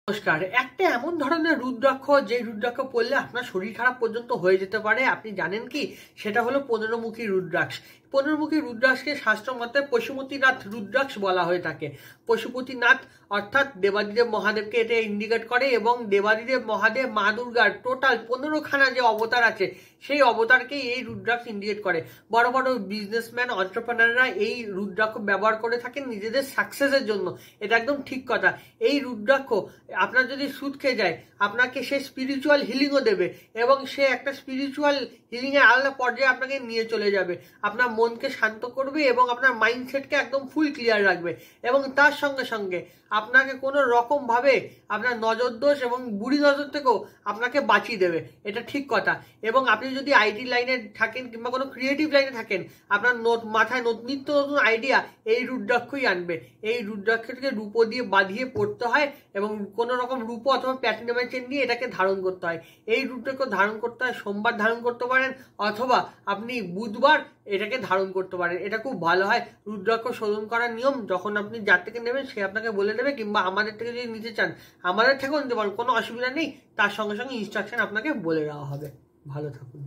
নমস্কার। একটা এমন ধরনের রুদ্রাক্ষ যে রুদ্রাক্ষ পড়লে আপনার শরীর খারাপ পর্যন্ত হয়ে যেতে পারে। আপনি জানেন কি? সেটা হলো 15মুখী রুদ্রাক্ষ। 15মুখী রুদ্রাক্ষকে শাস্ত্র মতে পশুপতিনাথ রুদ্রাক্ষ বলা হয়ে থাকে। পশুপতিনাথ অর্থাৎ দেবাদিদেব মহাদেবকে এটা ইন্ডিকেট করে এবং দেবাদিদেব মহাদেব মা দুর্গার টোটাল 15খানা যে অবতার আছে সেই অবতারকেই এই রুদ্রাক্ষ ইন্ডিকেট করে। বড় বড় বিজনেসম্যান এন্টারপ্রেনাররা এই রুদ্রাক্ষ ব্যবহার করে থাকেন নিজেদের সাকসেসের জন্য। এটা একদম ঠিক কথা। এই রুদ্রাক্ষ আপনার যদি সুদ খেয়ে যায় আপনাকে সে স্পিরিচুয়াল হিলিংও দেবে এবং সে একটা স্পিরিচুয়াল হিলিংয়ের আলাদা পর্যায়ে আপনাকে নিয়ে চলে যাবে। আপনার মনকে শান্ত করবে এবং আপনার মাইন্ডসেটকে একদম ফুল ক্লিয়ার রাখবে এবং তার সঙ্গে সঙ্গে আপনাকে কোনো রকমভাবে আপনার নজর দোষ এবং বুড়ি নজর থেকেও আপনাকে বাঁচিয়ে দেবে। এটা ঠিক কথা। এবং আপনি যদি আইটি লাইনে থাকেন কিংবা কোনো ক্রিয়েটিভ লাইনে থাকেন, আপনার মাথায় নিত্য নতুন আইডিয়া এই রুদ্রাক্ষই আনবে। এই রুদ্রাক্ষকে রূপো দিয়ে বাঁধিয়ে পড়তে হয় এবং কোনো রকম রূপো অথবা প্ল্যাটিনামের চেন দিয়ে এটাকে ধারণ করতে হয়। এই রুদ্রাক্ষ ধারণ করতে হয় সোমবার ধারণ করতে পারেন অথবা আপনি বুধবার এটাকে ধারণ করতে পারেন। এটা খুব ভালো হয়। রুদ্রাক্ষ শোধন করার নিয়ম যখন আপনি যার থেকে নেবেন সে আপনাকে বলে দেবে, কিংবা আমাদের থেকে যদি নিতে চান আমাদের থেকেও নিতে পারেন, কোনো অসুবিধা নেই। তার সঙ্গে সঙ্গে ইনস্ট্রাকশন আপনাকে বলে দেওয়া হবে। ভালো থাকুন।